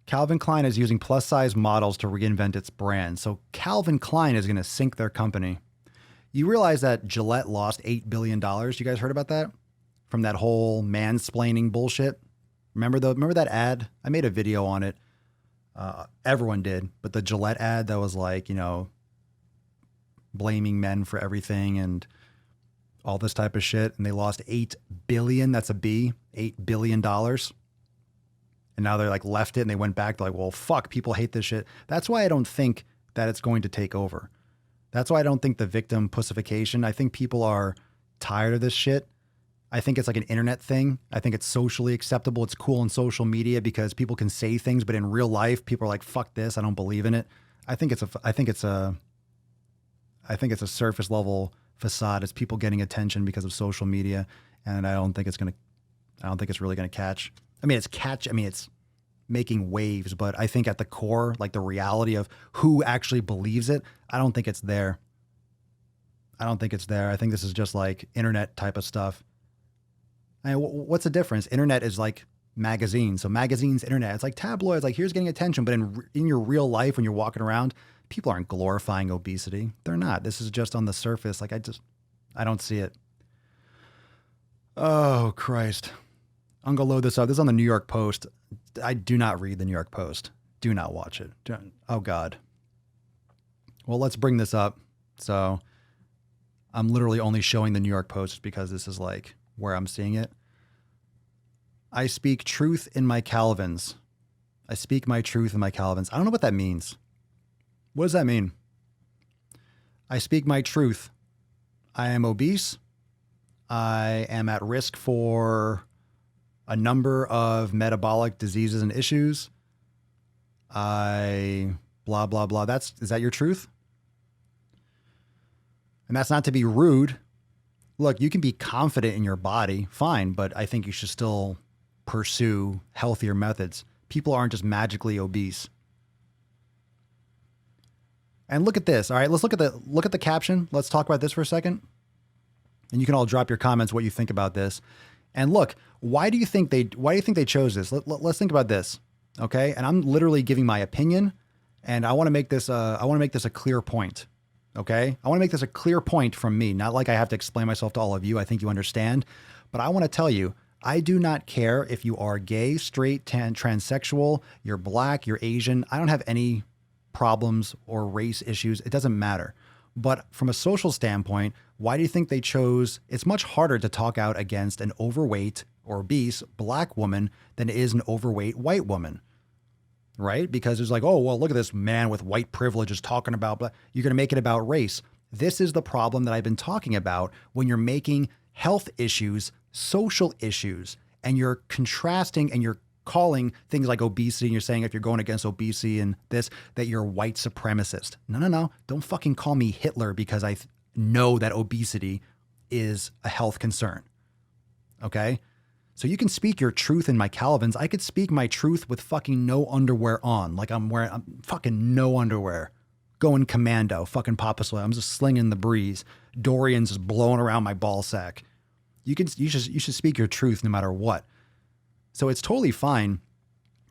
Calvin Klein is using plus-size models to reinvent its brand. So Calvin Klein is going to sink their company. You realize that Gillette lost $8 billion. You guys heard about that? From that whole mansplaining bullshit? Remember that ad? I made a video on it. Everyone did. But the Gillette ad that was like, blaming men for everything and all this type of shit. And they lost $8 billion. That's a B. $8 billion. And now they're like left it and they went back. They're like, well, fuck, people hate this shit. That's why I don't think that it's going to take over. That's why I don't think the victim pussification. I think people are tired of this shit. I think it's like an internet thing. I think it's socially acceptable. It's cool on social media because people can say things, but in real life, people are like, fuck this. I don't believe in it. I think it's a surface level facade. It's people getting attention because of social media. And I don't think it's really going to catch. It's making waves, but I think at the core, like the reality of who actually believes it, I don't think it's there. I think this is just like internet type of stuff. I mean, what's the difference? Internet is like magazines. So magazines, internet, it's like tabloids, like here's getting attention. But in your real life, when you're walking around, people aren't glorifying obesity. They're not. This is just on the surface. Like I don't see it. Oh, Christ. I'm going to load this up. This is on the New York Post. I do not read the New York Post. Do not watch it. Oh, God. Well, let's bring this up. So I'm literally only showing the New York Post because this is like where I'm seeing it. I speak truth in my Calvins. I speak my truth in my Calvins. I don't know what that means. What does that mean? I speak my truth. I am obese. I am at risk for a number of metabolic diseases and issues. Blah, blah, blah. Is that your truth? And that's not to be rude. Look, you can be confident in your body, fine, but I think you should still pursue healthier methods. People aren't just magically obese. And look at this. All right, let's look at the caption. Let's talk about this for a second. And you can all drop your comments what you think about this. And look, why do you think they chose this? Let's think about this. Okay? And I'm literally giving my opinion, and I want to make this a clear point. Okay? I want to make this a clear point from me, not like I have to explain myself to all of you. I think you understand. But I want to tell you, I do not care if you are gay, straight, transsexual, you're black, you're Asian. I don't have any problems or race issues. It doesn't matter. But from a social standpoint, why do you think they chose? It's much harder to talk out against an overweight or obese black woman than it is an overweight white woman, right? Because it's like, oh, well, look at this man with white privilege is talking about, you're going to make it about race. This is the problem that I've been talking about when you're making health issues, social issues, and you're contrasting and you're calling things like obesity, and you're saying if you're going against obesity and this, that you're a white supremacist. No. Don't fucking call me Hitler because I know that obesity is a health concern. Okay? So you can speak your truth in my Calvins. I could speak my truth with fucking no underwear on. Like I'm fucking no underwear. Going commando, fucking Papa Swole. I'm just slinging the breeze. Dorian's just blowing around my ball sack. You should speak your truth no matter what. So it's totally fine.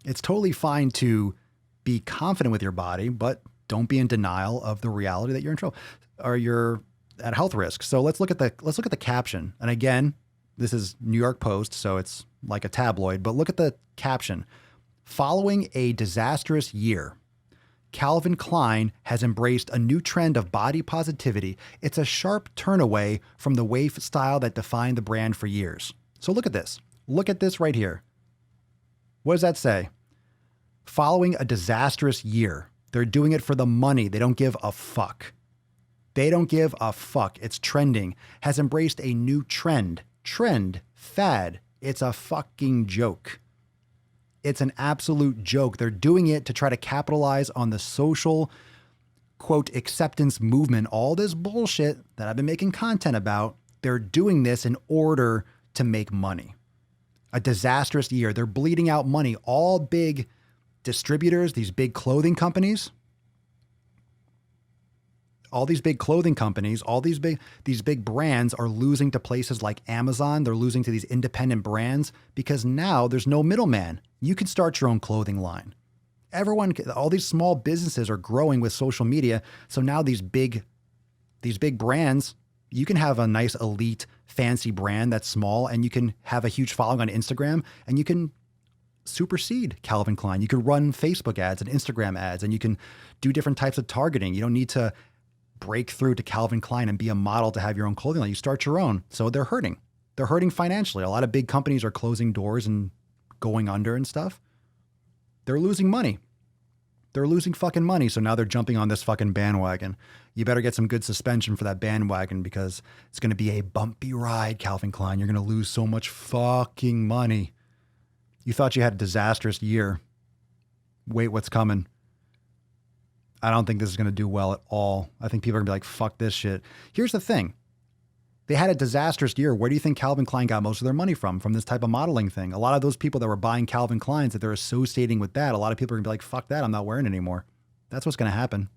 It's totally fine to be confident with your body, but don't be in denial of the reality that you're in trouble or you're at health risk. So let's look at the caption. And again, this is New York Post, so it's like a tabloid, but look at the caption. Following a disastrous year, Calvin Klein has embraced a new trend of body positivity. It's a sharp turn away from the waif style that defined the brand for years. So look at this. Look at this right here. What does that say? Following a disastrous year. They're doing it for the money. They don't give a fuck. They don't give a fuck. It's trending. Has embraced a new trend. Trend. Fad. It's a fucking joke. It's an absolute joke. They're doing it to try to capitalize on the social, quote, acceptance movement. All this bullshit that I've been making content about. They're doing this in order to make money. A disastrous year. They're bleeding out money. All big distributors, these big clothing companies, All these big clothing companies, these big brands are losing to places like Amazon. They're losing to these independent brands because now there's no middleman. You can start your own clothing line. All these small businesses are growing with social media. So now these big brands, you can have a nice elite fancy brand that's small and you can have a huge following on Instagram and you can supersede Calvin Klein. You can run Facebook ads and Instagram ads and you can do different types of targeting. You don't need to break through to Calvin Klein and be a model to have your own clothing line. You start your own. So they're hurting. They're hurting financially. A lot of big companies are closing doors and going under and stuff. They're losing money. They're losing fucking money. So now they're jumping on this fucking bandwagon. You better get some good suspension for that bandwagon because it's going to be a bumpy ride, Calvin Klein. You're going to lose so much fucking money. You thought you had a disastrous year. Wait, what's coming? I don't think this is going to do well at all. I think people are going to be like, fuck this shit. Here's the thing. They had a disastrous year. Where do you think Calvin Klein got most of their money from this type of modeling thing? A lot of those people that were buying Calvin Kleins that they're associating with that, a lot of people are going to be like, fuck that, I'm not wearing it anymore. That's what's going to happen.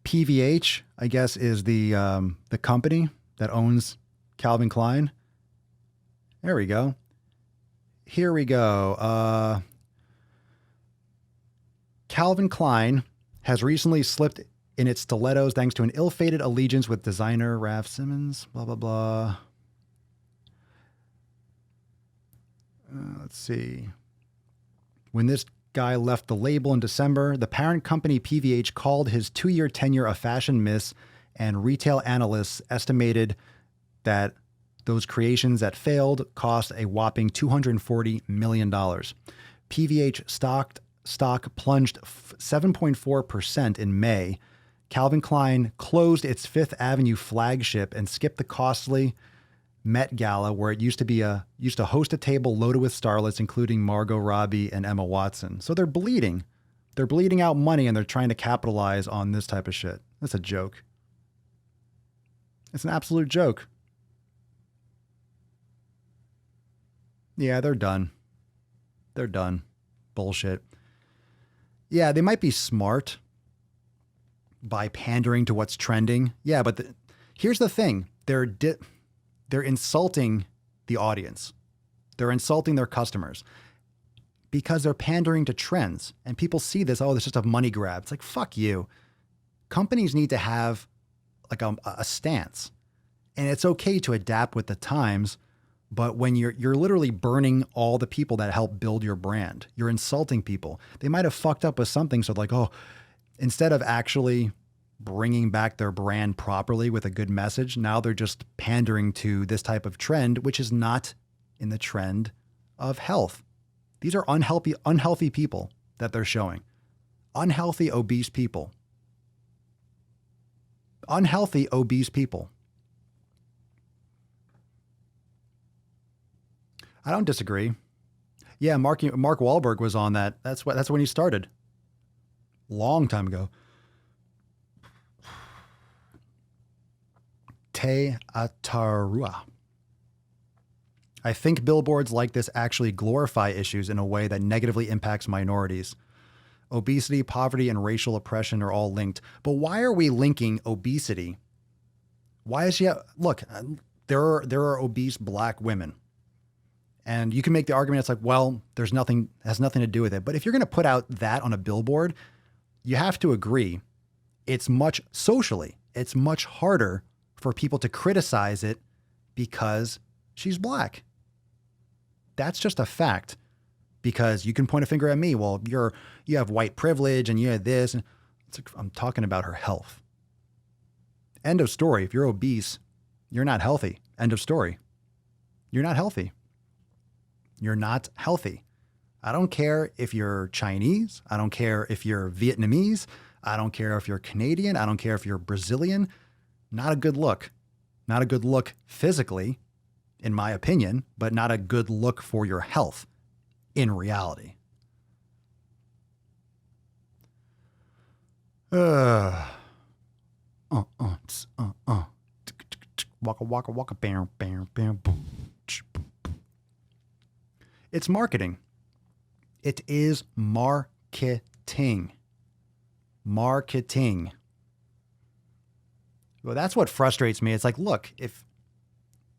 PVH, I guess, is the company that owns Calvin Klein. There we go. Here we go. Calvin Klein has recently slipped in its stilettos thanks to an ill-fated allegiance with designer Raf Simons, blah, blah, blah. Let's see. When this guy left the label in December, the parent company PVH called his 2-year tenure a fashion miss, and retail analysts estimated that those creations that failed cost a whopping $240 million. PVH stock plunged 7.4% in May. Calvin Klein closed its Fifth Avenue flagship and skipped the costly Met Gala, where it used to host a table loaded with starlets, including Margot Robbie and Emma Watson. So they're bleeding. They're bleeding out money and they're trying to capitalize on this type of shit. That's a joke. It's an absolute joke. Yeah, they're done. They're done. Bullshit. Yeah, they might be smart by pandering to what's trending. Yeah, but here's the thing. They're insulting the audience. They're insulting their customers because they're pandering to trends. And people see this, oh, this is just a money grab. It's like, fuck you. Companies need to have like a stance. And it's okay to adapt with the times. But when you're literally burning all the people that help build your brand, you're insulting people. They might have fucked up with something. So like, oh, instead of actually bringing back their brand properly with a good message, now they're just pandering to this type of trend, which is not in the trend of health. These are unhealthy people that they're showing. Unhealthy, obese people. Unhealthy, obese people. I don't disagree. Yeah, Mark Wahlberg was on that. That's when he started. Long time ago. Te Atarua. I think billboards like this actually glorify issues in a way that negatively impacts minorities. Obesity, poverty, and racial oppression are all linked. But why are we linking obesity? Why is she? Look, there are obese black women. And you can make the argument, it's like, well, has nothing to do with it. But if you're going to put out that on a billboard, you have to agree it's much harder for people to criticize it because she's black. That's just a fact. Because you can point a finger at me. Well, you have white privilege and you have this. And it's like, I'm talking about her health. End of story. If you're obese, you're not healthy. End of story. You're not healthy. You're not healthy. I don't care if you're Chinese. I don't care if you're Vietnamese. I don't care if you're Canadian. I don't care if you're Brazilian. Not a good look. Not a good look physically, in my opinion, but not a good look for your health in reality. Waka waka waka bam bam bam boom. It's marketing. It is marketing. Marketing. Well, that's what frustrates me. It's like, look, if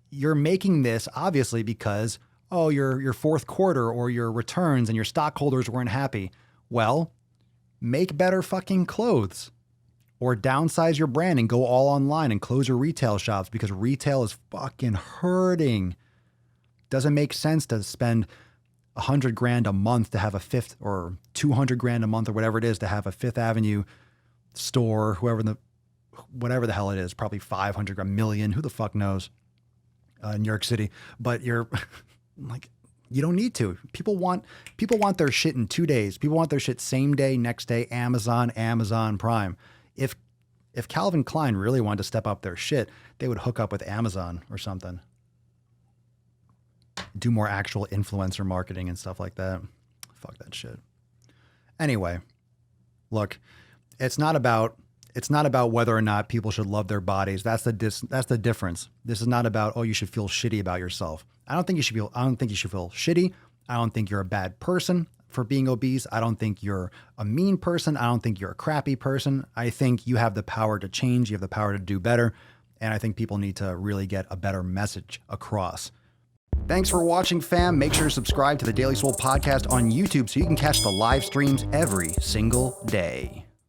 you're making this obviously because, oh, your fourth quarter or your returns and your stockholders weren't happy. Well, make better fucking clothes or downsize your brand and go all online and close your retail shops because retail is fucking hurting. Doesn't make sense to spend $100,000 a month to have a fifth or $200,000 a month or whatever it is to have a Fifth Avenue store, whatever the hell it is, probably 500 million, who the fuck knows, in New York City. But you're like, you don't need to. People want their shit in 2 days. People want their shit same day, next day, Amazon Prime. If Calvin Klein really wanted to step up their shit, they would hook up with Amazon or something. Do more actual influencer marketing and stuff like that. Fuck that shit. Anyway, look, it's not about whether or not people should love their bodies. That's the difference. This is not about, oh, you should feel shitty about yourself. I don't think you should feel shitty. I don't think you're a bad person for being obese. I don't think you're a mean person. I don't think you're a crappy person. I think you have the power to change. You have the power to do better. And I think people need to really get a better message across. Thanks for watching, fam. Make sure to subscribe to the Daily Swole podcast on YouTube so you can catch the live streams every single day.